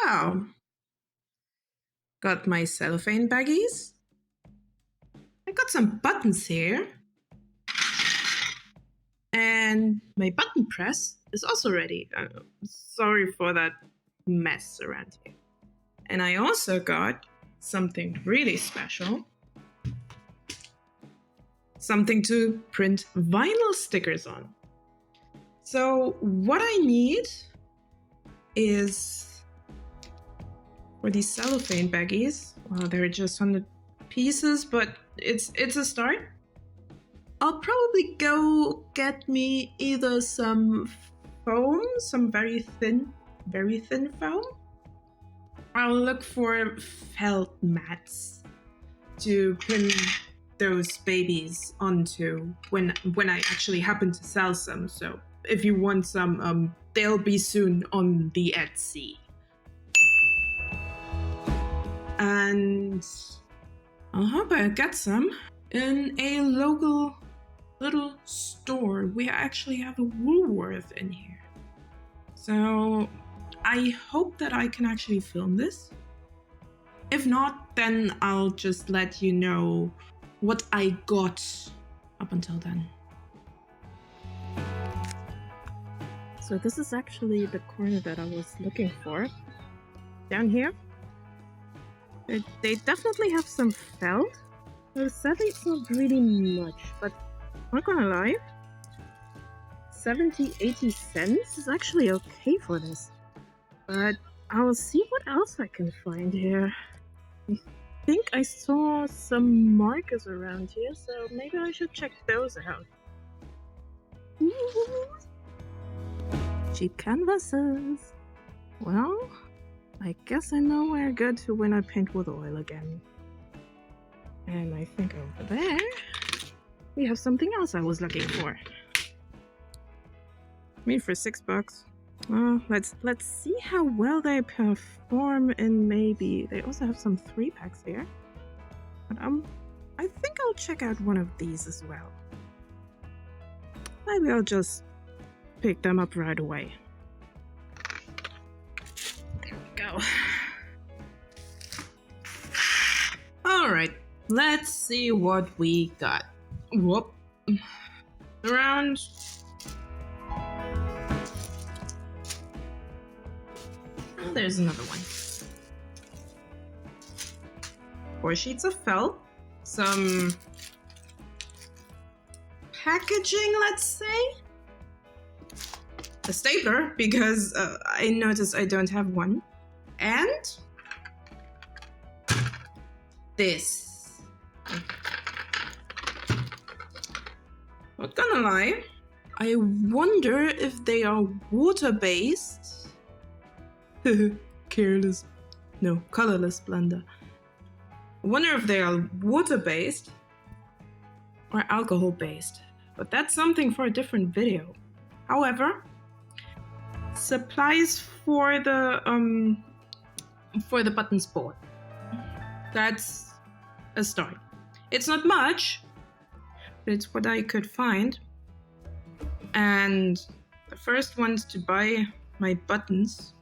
Wow. Got my cellophane baggies. I got some buttons here. And my button press is also ready. Sorry for that mess around here. And I also got something really special. Something to print vinyl stickers on. So what I need is, for these cellophane baggies, well, they're just 100 pieces, but it's a start. I'll probably go get me either some foam, some very thin foam. I'll look for felt mats to pin those babies onto when I actually happen to sell some. So if you want some, they'll be soon on the Etsy. And I'll hope I get some in a local little store. We actually have a Woolworth in here. So I hope that I can actually film this. If not, then I'll just let you know what I got up until then. So this is actually the corner that I was looking for. Down here. They definitely have some felt. Sadly, it's not really much, but not gonna lie, 70-80 cents is actually okay for this. But I'll see what else I can find here. I think I saw some markers around here, so maybe I should check those out. Ooh. Cheap canvases. Well, I guess I know where I go to when I paint with oil again. And I think over there we have something else I was looking for. Made for $6. Well, let's see how well they perform in maybe. They also have some 3-packs here. But I think I'll check out one of these as well. Maybe I'll just pick them up right away. There we go. Alright, let's see what we got. Whoop. Around. Oh, there's another one. 4 sheets of felt. Some packaging, let's say. A stapler, because I noticed I don't have one. And this. Not gonna lie, I wonder if they are water-based. Careless. No, colorless blender. I wonder if they are water-based or alcohol-based. But that's something for a different video. However, supplies for the buttons board. That's a start. It's not much, but it's what I could find. And the first ones to buy my buttons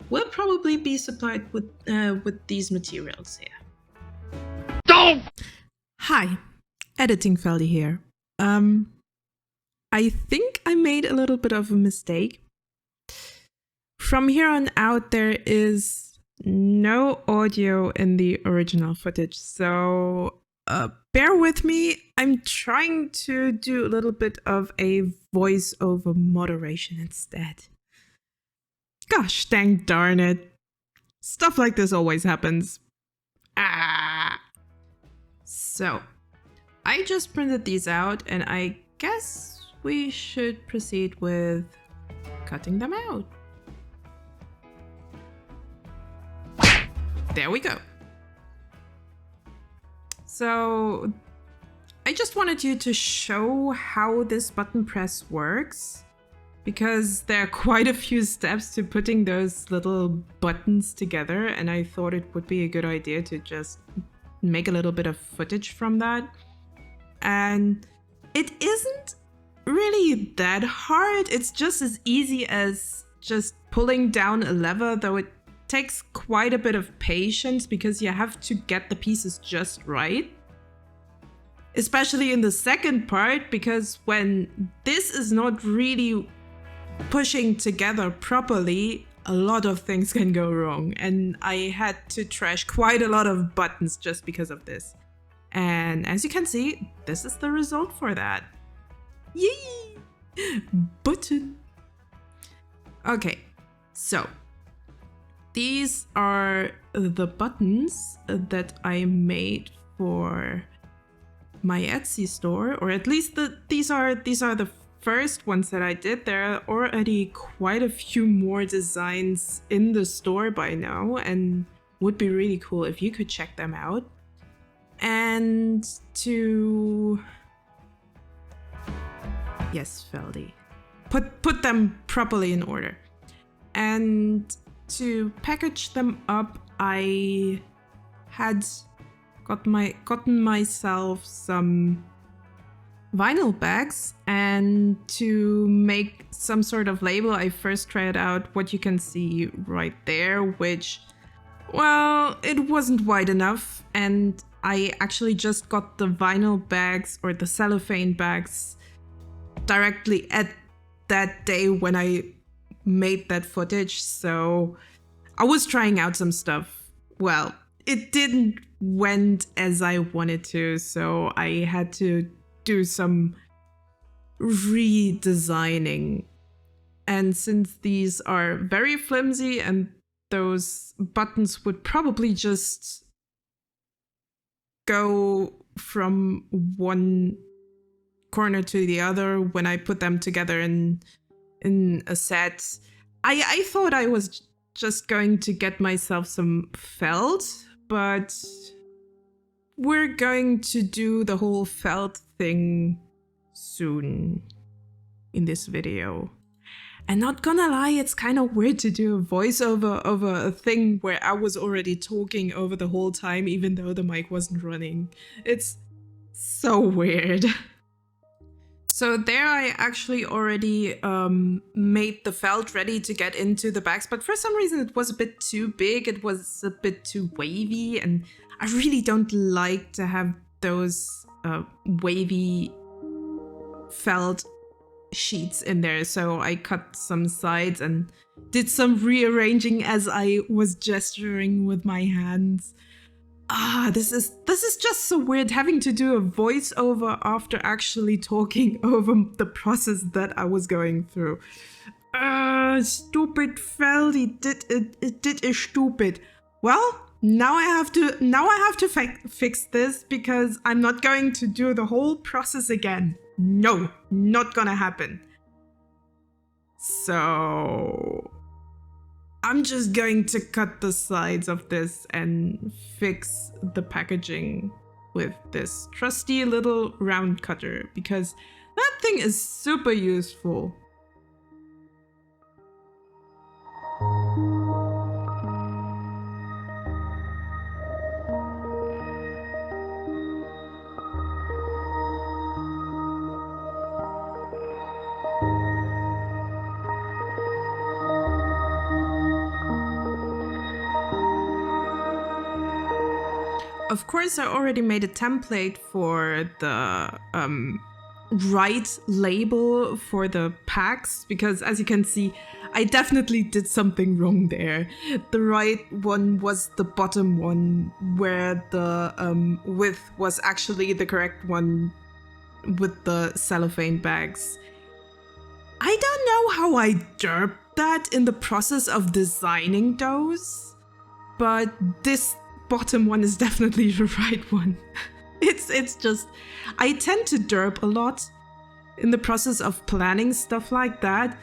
will probably be supplied with these materials here. Don't! Hi, Editing Feldy here. I think I made a little bit of a mistake. From here on out, there is no audio in the original footage, so bear with me. I'm trying to do a little bit of a voiceover moderation instead. Gosh dang darn it. Stuff like this always happens. So, I just printed these out, and I guess we should proceed with cutting them out. There we go. So I just wanted you to show how this button press works, because there are quite a few steps to putting those little buttons together, and I thought it would be a good idea to just make a little bit of footage from that. And it isn't really that hard. It's just as easy as just pulling down a lever, though it takes quite a bit of patience because you have to get the pieces just right. Especially in the second part, because when this is not really pushing together properly, a lot of things can go wrong. And I had to trash quite a lot of buttons just because of this. And as you can see, this is the result for that. Yay! Button. Okay, so these are the buttons that I made for my Etsy store, or at least these are the first ones that I did. There are already quite a few more designs in the store by now, and would be really cool if you could check them out. And to yes, Feldy, put them properly in order. And to package them up, I had gotten myself some vinyl bags, and to make some sort of label, I first tried out what you can see right there, which, well, it wasn't wide enough, and I actually just got the vinyl bags or the cellophane bags directly at that day when I made that footage. So I was trying out some stuff. Well, it didn't went as I wanted to, so I had to do some redesigning. And since these are very flimsy and those buttons would probably just go from one corner to the other when I put them together in a set, I thought I was just going to get myself some felt, but we're going to do the whole felt thing soon in this video. And not gonna lie, it's kind of weird to do a voiceover over a thing where I was already talking over the whole time, even though the mic wasn't running. It's so weird. So there I actually already made the felt ready to get into the bags, but for some reason it was a bit too big, it was a bit too wavy, and I really don't like to have those wavy felt sheets in there, so I cut some sides and did some rearranging as I was gesturing with my hands. This is just so weird having to do a voiceover after actually talking over the process that I was going through. Stupid felt, it did is stupid. Well, now I have to fix this because I'm not going to do the whole process again. No, not gonna happen. So I'm just going to cut the sides of this and fix the packaging with this trusty little round cutter because that thing is super useful. Of course, I already made a template for the right label for the packs, because as you can see, I definitely did something wrong there. The right one was the bottom one, where the width was actually the correct one with the cellophane bags. I don't know how I derped that in the process of designing those, but this bottom one is definitely the right one. It's just, I tend to derp a lot in the process of planning stuff like that,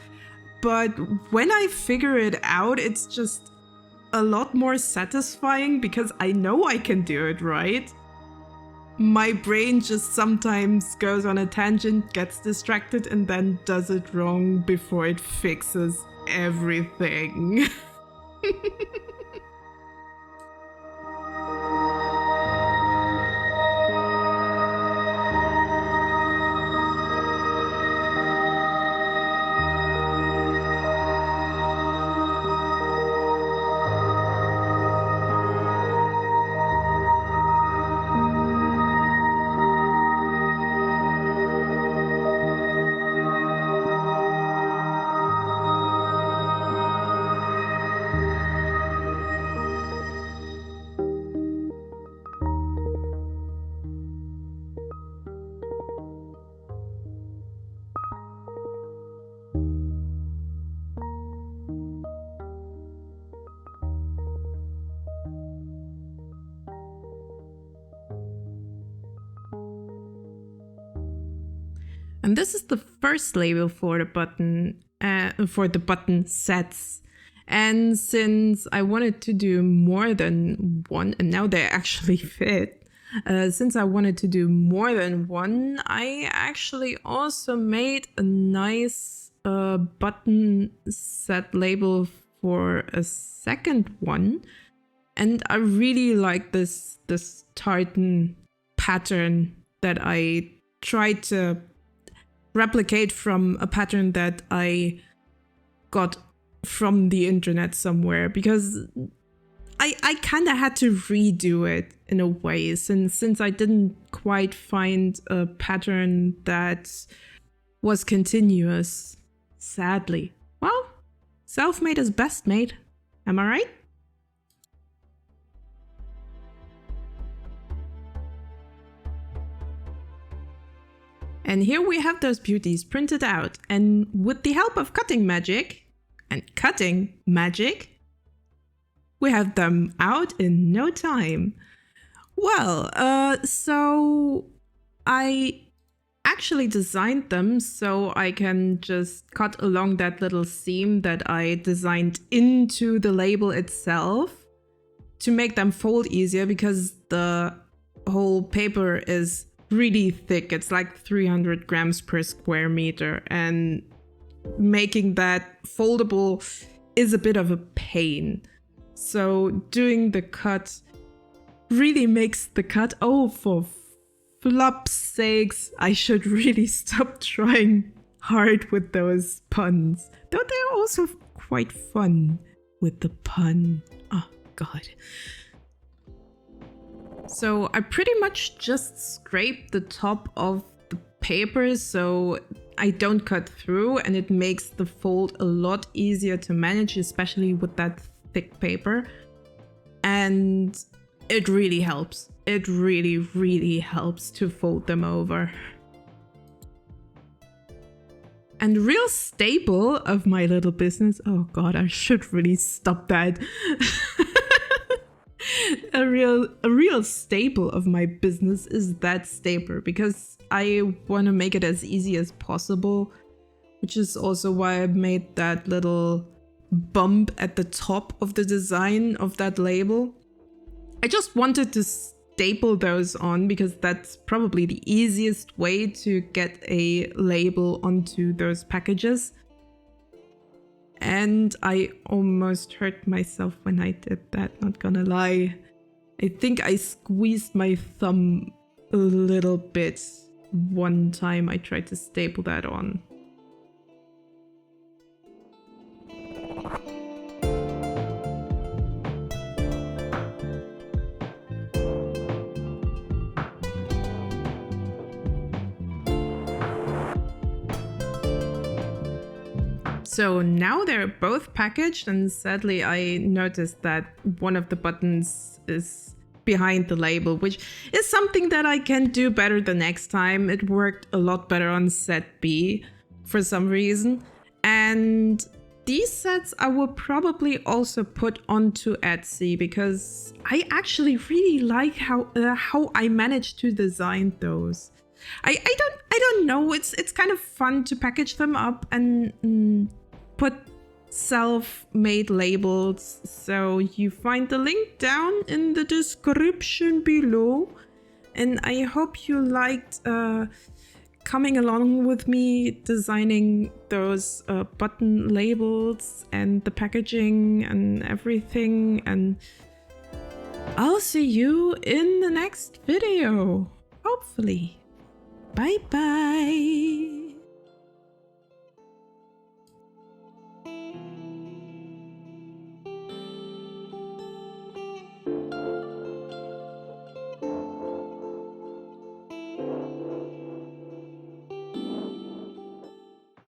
but when I figure it out, it's just a lot more satisfying because I know I can do it right. My brain just sometimes goes on a tangent, gets distracted, and then does it wrong before it fixes everything. And this is the first label for the button sets. And since I wanted to do more than one, and now they actually fit, since I wanted to do more than one, I actually also made a nice button set label for a second one. And I really like this tartan pattern that I tried to replicate from a pattern that I got from the internet somewhere, because I kind of had to redo it in a way since I didn't quite find a pattern that was continuous, sadly. Well, self-made is best made, am I right? And here we have those beauties printed out, and with the help of cutting magic, we have them out in no time. Well, so I actually designed them so I can just cut along that little seam that I designed into the label itself to make them fold easier, because the whole paper is really thick. It's like 300 grams per square meter, and making that foldable is a bit of a pain. So doing the cut really makes the cut, oh, for flop's sakes, I should really stop trying hard with those puns. Though they're also quite fun with the pun. Oh, God. So I pretty much just scrape the top of the paper so I don't cut through, and it makes the fold a lot easier to manage, especially with that thick paper. And it really helps. It really, really helps to fold them over. And real staple of my little business, oh God, I should really stop that. A real staple of my business is that stapler, because I want to make it as easy as possible, which is also why I made that little bump at the top of the design of that label. I just wanted to staple those on because that's probably the easiest way to get a label onto those packages. And I almost hurt myself when I did that, not gonna lie. I think I squeezed my thumb a little bit one time I tried to staple that on. So now they're both packaged, and sadly I noticed that one of the buttons is behind the label, which is something that I can do better the next time. It worked a lot better on set B for some reason. And these sets I will probably also put onto Etsy, because I actually really like how I managed to design those. I don't know, it's kind of fun to package them up and put self-made labels. So you find the link down in the description below, and I hope you liked coming along with me designing those button labels and the packaging and everything, and I'll see you in the next video, hopefully. Bye bye.